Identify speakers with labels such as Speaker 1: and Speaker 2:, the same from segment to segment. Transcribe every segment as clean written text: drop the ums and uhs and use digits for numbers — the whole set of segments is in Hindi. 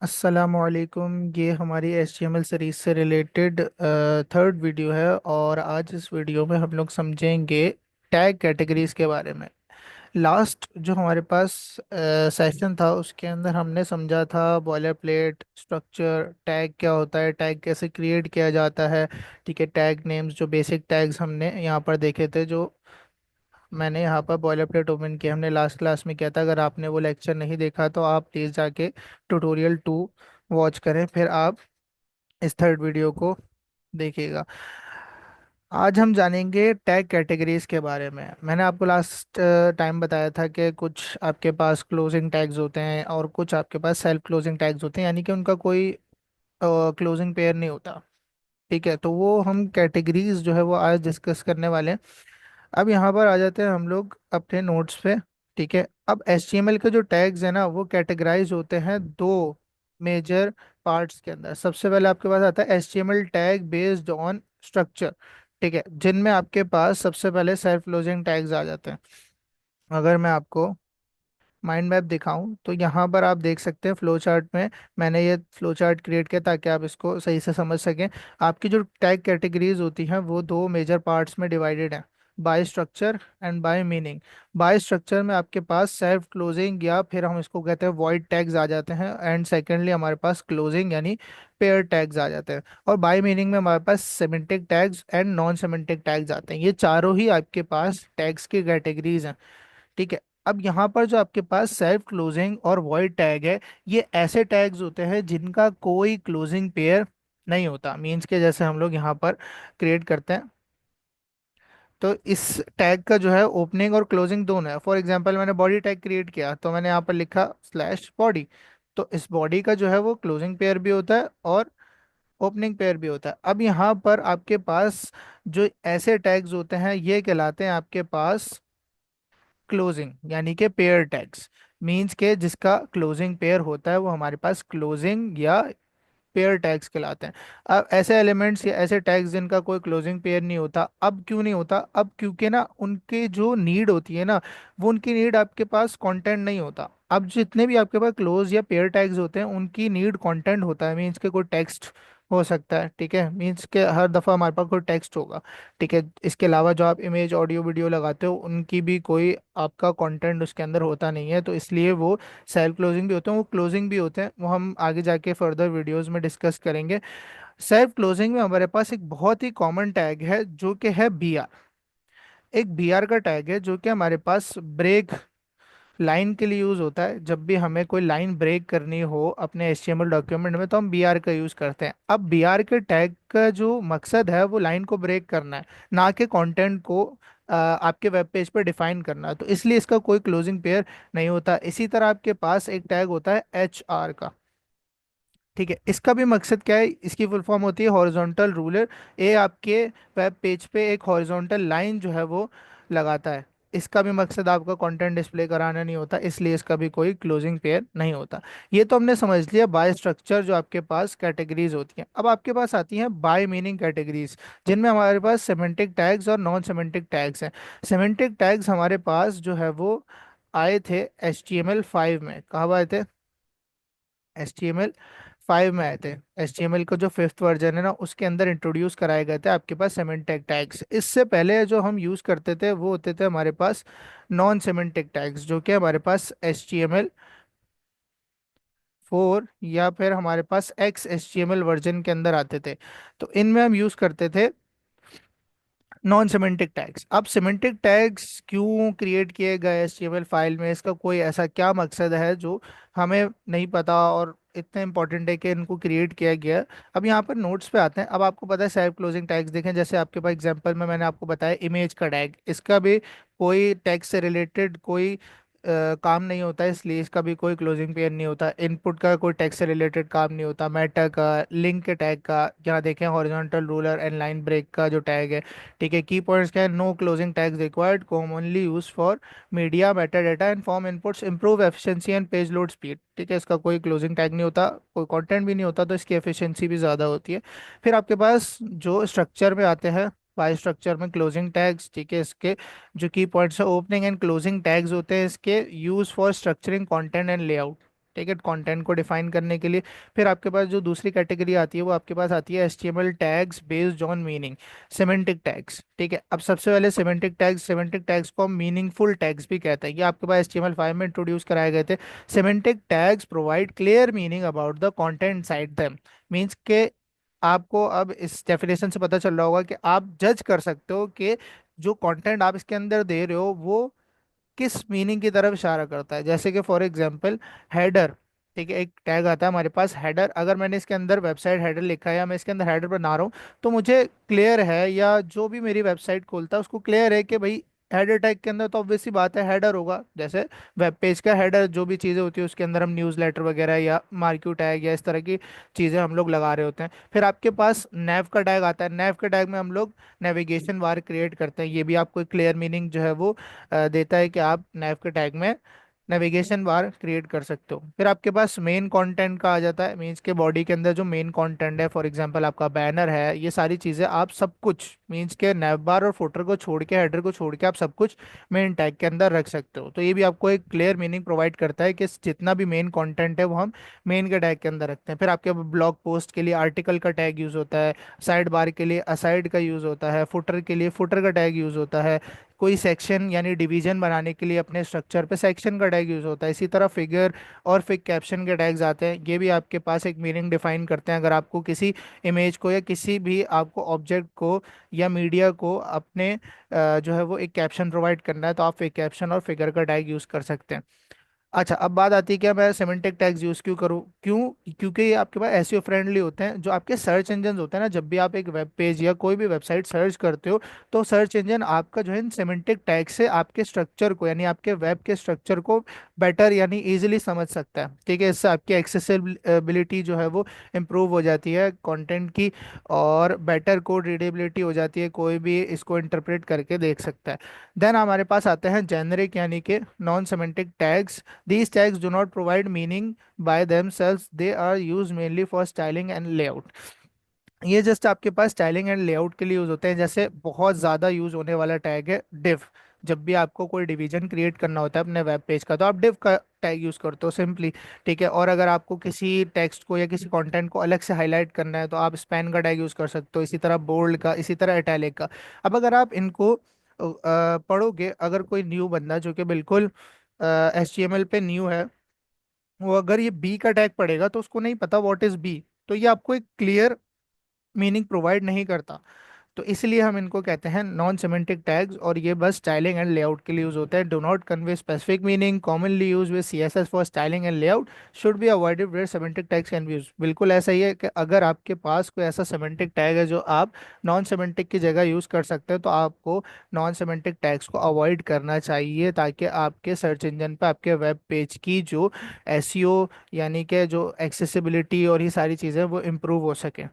Speaker 1: असलकुम। ये हमारी HTML सीरीज से रिलेटेड थर्ड वीडियो है और आज इस वीडियो में हम लोग समझेंगे टैग कैटेगरीज के बारे में। लास्ट जो हमारे पास सेशन था उसके अंदर हमने समझा था बॉयलर प्लेट स्ट्रक्चर, टैग क्या होता है, टैग कैसे क्रिएट किया जाता है। ठीक है, टैग नेम्स जो बेसिक टैग्स हमने यहाँ पर देखे थे, जो मैंने यहाँ पर बॉयलर प्लेट ओपन किया, हमने लास्ट क्लास में किया था। अगर आपने वो लेक्चर नहीं देखा तो आप प्लीज़ जाके ट्यूटोरियल 2 वॉच करें, फिर आप इस थर्ड वीडियो को देखिएगा। आज हम जानेंगे टैग कैटेगरीज के बारे में। मैंने आपको लास्ट टाइम बताया था कि कुछ आपके पास क्लोजिंग टैग्स होते हैं और कुछ आपके पास सेल्फ क्लोजिंग टैग्स होते हैं, यानी कि उनका कोई क्लोजिंग पेयर नहीं होता। ठीक है, तो वो हम कैटेगरीज जो है वो आज डिस्कस करने वाले हैं। अब यहाँ पर आ जाते हैं हम लोग अपने नोट्स पे। ठीक है, अब HTML के जो टैग्स है ना वो कैटेगराइज होते हैं दो मेजर पार्ट्स के अंदर। सबसे पहले आपके पास आता है HTML tag based on structure. ठीक है, जिनमें आपके पास सबसे पहले सेल्फ क्लोजिंग टैग्स आ जाते हैं। अगर मैं आपको माइंड मैप दिखाऊं तो यहाँ पर आप देख सकते हैं फ्लो चार्ट में। मैंने ये फ्लो चार्ट क्रिएट किया ताकि आप इसको सही से समझ सकें। आपकी जो टैग कैटेगरीज होती हैं वो दो मेजर पार्ट्स में डिवाइडेड हैं, by structure and by meaning. By structure में आपके पास सेल्फ क्लोजिंग या फिर हम इसको कहते हैं वॉइड टैग्स आ जाते हैं, एंड सेकेंडली हमारे पास क्लोजिंग यानी पेयर टैग्स आ जाते हैं। और बाय मीनिंग में हमारे पास semantic tags and non semantic tags आते हैं। ये चारों ही आपके पास टैग्स की कैटेगरीज हैं। ठीक है, अब यहाँ पर जो आपके पास सेल्फ क्लोजिंग और वॉइड टैग है, ये ऐसे टैग्स होते हैं जिनका कोई क्लोजिंग पेयर नहीं होता। मीन्स के जैसे हम लोग यहाँ पर क्रिएट करते हैं तो इस टैग का जो है ओपनिंग और क्लोजिंग दोनों है। फॉर एग्जांपल मैंने बॉडी टैग क्रिएट किया तो मैंने यहाँ पर लिखा /बॉडी। तो इस बॉडी का जो है वो क्लोजिंग पेयर भी होता है और ओपनिंग पेयर भी होता है। अब यहाँ पर आपके पास जो ऐसे टैग्स होते हैं ये कहलाते हैं आपके पास क्लोजिंग यानी कि पेयर टैग्स। मीन्स के जिसका क्लोजिंग पेयर होता है वो हमारे पास क्लोजिंग या पेयर टैग्स कहलाते हैं। अब ऐसे एलिमेंट्स या ऐसे टैग्स जिनका कोई क्लोजिंग पेयर नहीं होता, अब क्यों नहीं होता? अब क्योंकि ना उनकी जो नीड होती है ना, वो उनकी नीड आपके पास कंटेंट नहीं होता। अब जितने भी आपके पास क्लोज या पेयर टैग्स होते हैं उनकी नीड कंटेंट होता है। मीन्स के कोई टेक्स्ट हो सकता है। ठीक है, मीन्स के हर दफ़ा हमारे पास कोई टेक्स्ट होगा। ठीक है, इसके अलावा जो आप इमेज ऑडियो वीडियो लगाते हो उनकी भी कोई आपका कंटेंट उसके अंदर होता नहीं है, तो इसलिए वो सेल्फ क्लोजिंग भी होते हैं, वो क्लोजिंग भी होते हैं। वो हम आगे जाके फर्दर वीडियोस में डिस्कस करेंगे। सेल्फ क्लोजिंग में हमारे पास एक बहुत ही कॉमन टैग है जो कि है BR। एक BR का टैग है जो कि हमारे पास ब्रेक लाइन के लिए यूज होता है। जब भी हमें कोई लाइन ब्रेक करनी हो अपने HTML डॉक्यूमेंट में तो हम BR का यूज करते हैं। अब BR के टैग का जो मकसद है वो लाइन को ब्रेक करना है, ना कि कंटेंट को आपके वेब पेज पर डिफाइन करना। तो इसलिए इसका कोई क्लोजिंग पेयर नहीं होता। इसी तरह आपके पास एक टैग होता है HR का। ठीक है, इसका भी मकसद क्या है? इसकी फुल फॉर्म होती है हॉरिजॉन्टल रूलर। ये आपके वेब पेज पे एक हॉरिजॉन्टल लाइन जो है वो लगाता है। इसका भी मकसद आपका कंटेंट डिस्प्ले कराना नहीं होता, इसलिए इसका भी कोई क्लोजिंग पेयर नहीं होता। ये तो हमने समझ लिया बाय स्ट्रक्चर जो आपके पास कैटेगरीज होती हैं। अब आपके पास आती हैं बाय मीनिंग कैटेगरीज, जिनमें हमारे पास सेमेंटिक टैग्स और नॉन सेमेंटिक टैग्स हैं। सेमेंटिक टैग्स हमारे पास जो है वो आए थे HTML5 में। कहाँ आए थे? HTML5 में आए थे। HTML का जो फिफ्थ वर्जन है ना उसके अंदर इंट्रोड्यूस कराए गए थे आपके पास सेमेंटिक टैग्स। इससे पहले जो हम यूज करते थे वो होते थे हमारे पास नॉन सेमेंटिक टैग्स, जो कि हमारे पास HTML4 या फिर हमारे पास XHTML वर्जन के अंदर आते थे। तो इनमें हम यूज करते थे नॉन सिमेंटिक टैग्स। अब सिमेंटिक टैग्स क्यों क्रिएट किए गए HTML फाइल में, इसका कोई ऐसा क्या मकसद है जो हमें नहीं पता और इतना इंपॉर्टेंट है कि इनको क्रिएट किया गया है? अब यहाँ पर नोट्स पे आते हैं। अब आपको पता है सेल्फ क्लोजिंग टैग्स देखें, जैसे आपके पास एग्जांपल में मैंने आपको बताया इमेज का टैग, इसका भी कोई टैग से रिलेटेड कोई काम नहीं होता है, इसलिए इसका भी कोई क्लोजिंग पेयर नहीं होता। इनपुट का कोई टैग से रिलेटेड काम नहीं होता। मेटा का, लिंक के टैग का, यहाँ देखें horizontal ruler and line break का जो टैग है। ठीक है, की पॉइंट्स क्या है? No closing tags required, commonly use for media meta data and form inputs, improve efficiency and page load speed. ठीक है, इसका कोई क्लोजिंग टैग नहीं होता, कोई कंटेंट भी नहीं होता, तो इसकी एफिशिएंसी भी ज़्यादा होती है। फिर आपके पास जो स्ट्रक्चर में आते हैं, बाय स्ट्रक्चर में क्लोजिंग टैग्स। ठीक है, इसके जो की पॉइंट्स है ओपनिंग एंड क्लोजिंग टैग्स होते हैं इसके use for structuring content and layout. ठीक है, कंटेंट को डिफाइन करने के लिए। फिर आपके पास जो दूसरी कैटेगरी आती है वो आपके पास आती है HTML tags based on meaning, semantic tags. ठीक है, अब सबसे पहले सिमेंटिक टैग्स को मीनिंगफुल टैग्स भी कहते हैं। ये आपके पास HTML5 में इंट्रोड्यूस कराए गए थे। Semantic tags provide clear meaning about the content side them. Means के आपको अब इस डेफिनेशन से पता चल रहा होगा कि आप जज कर सकते हो कि जो कंटेंट आप इसके अंदर दे रहे हो वो किस मीनिंग की तरफ इशारा करता है। जैसे कि फॉर एग्जांपल हेडर, ठीक है, एक टैग आता है हमारे पास हेडर। अगर मैंने इसके अंदर वेबसाइट हेडर लिखा है या मैं इसके अंदर हेडर बना रहा हूँ, तो मुझे क्लियर है, या जो भी मेरी वेबसाइट खोलता है उसको क्लियर है कि भाई हेडर टैग के अंदर तो ऑब्वियसली बात है हेडर होगा। जैसे वेब पेज का हेडर जो भी चीज़ें होती है उसके अंदर हम न्यूज़लेटर वगैरह या मार्क्यू टैग या इस तरह की चीज़ें हम लोग लगा रहे होते हैं। फिर आपके पास नेव का टैग आता है। नेव के टैग में हम लोग नेविगेशन बार क्रिएट करते हैं। ये भी आपको एक क्लियर मीनिंग जो है वो देता है कि आप नैव के टैग में नेविगेशन बार क्रिएट कर सकते हो। फिर आपके पास मेन कंटेंट का आ जाता है। मीन्स के बॉडी के अंदर जो मेन कंटेंट है, फॉर एग्जांपल आपका बैनर है, ये सारी चीज़ें आप सब कुछ मीन्स के नैव बार और फुटर को छोड़ के, हेडर को छोड़ के आप सब कुछ मेन टैग के अंदर रख सकते हो। तो ये भी आपको एक क्लियर मीनिंग प्रोवाइड करता है कि जितना भी मेन कंटेंट है वो हम मेन के टैग के अंदर रखते हैं। फिर आपके ब्लॉग पोस्ट के लिए आर्टिकल का टैग यूज़ होता है, साइड बार के लिए असाइड का यूज़ होता है, फुटर के लिए फुटर का टैग यूज़ होता है, कोई सेक्शन यानी डिवीजन बनाने के लिए अपने स्ट्रक्चर पे सेक्शन का टैग यूज होता है। इसी तरह फिगर और फिग कैप्शन के टैग्स आते हैं। ये भी आपके पास एक मीनिंग डिफाइन करते हैं। अगर आपको किसी इमेज को या किसी भी आपको ऑब्जेक्ट को या मीडिया को अपने जो है वो एक कैप्शन प्रोवाइड करना है, तो आप फिग कैप्शन और फिगर का टैग यूज कर सकते हैं। अच्छा, अब बात आती है कि मैं सिमेंटिक टैग्स यूज क्यों करूँ, क्यों? क्योंकि ये आपके पास एसईओ फ्रेंडली होते हैं। जो आपके सर्च इंजन होते हैं ना, जब भी आप एक वेब पेज या कोई भी वेबसाइट सर्च करते हो, तो सर्च इंजन आपका जो है सिमेंटिक टैग से आपके स्ट्रक्चर को यानी आपके वेब के स्ट्रक्चर को बेटर यानी इजीली समझ सकता है। ठीक है, इससे आपकी एक्सेसिबिलिटी जो है वो इम्प्रूव हो जाती है कंटेंट की, और बेटर कोड रीडेबिलिटी हो जाती है, कोई भी इसको इंटरप्रेट करके देख सकता है। देन हमारे पास आते हैं जेनरिक यानी कि non semantic tags. These tags do not provide meaning by themselves. They are used mainly for styling and layout. ये जस्ट आपके पास स्टाइलिंग एंड लेआउट के लिए यूज होते हैं। जैसे बहुत ज़्यादा यूज होने वाला टैग है div। जब भी आपको कोई डिवीजन क्रिएट करना होता है अपने वेब पेज का, तो आप div का टैग यूज करते हो सिंपली। ठीक है, और अगर आपको किसी टेक्स्ट को या किसी कंटेंट को अलग से हाईलाइट करना है, तो आप स्पैन का टैग यूज कर सकते हो। इसी तरह बोल्ड का, इसी तरह इटैलिक का। अब अगर आप इनको पढ़ोगे, अगर कोई न्यू बंदा जो कि बिल्कुल HTML पे न्यू है, वो अगर ये बी का टैग पढ़ेगा तो उसको नहीं पता व्हाट इज बी। तो ये आपको एक क्लियर मीनिंग प्रोवाइड नहीं करता। तो इसलिए हम इनको कहते हैं नॉन सिमेंटिक टैग्स, और ये बस स्टाइलिंग एंड लेआउट के लिए यूज होते हैं। Do not convey specific meaning, commonly use with CSS for styling and layout, should be avoided where semantic tags can be use. बिल्कुल ऐसा ही है कि अगर आपके पास कोई ऐसा सिमेंटिक टैग है जो आप नॉन सिमेंटिक की जगह यूज कर सकते हैं, तो आपको नॉन सिमेंटिक टैग्स को अवॉइड करना चाहिए, ताकि आपके सर्च इंजन पर आपके वेब पेज की जो SEO यानी कि जो एक्सेसिबिलिटी और ये सारी चीज़ें वो इम्प्रूव हो सके।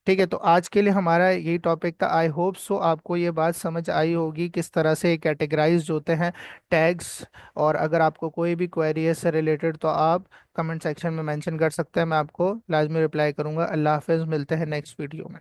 Speaker 1: ठीक है, तो आज के लिए हमारा यही टॉपिक था। आई होप सो आपको ये बात समझ आई होगी किस तरह से कैटेगराइज होते हैं टैग्स। और अगर आपको कोई भी क्वेरी है इससे रिलेटेड, तो आप कमेंट सेक्शन में मेंशन कर सकते हैं, मैं आपको लाजमी रिप्लाई करूंगा। अल्लाह हाफिज़, मिलते हैं नेक्स्ट वीडियो में।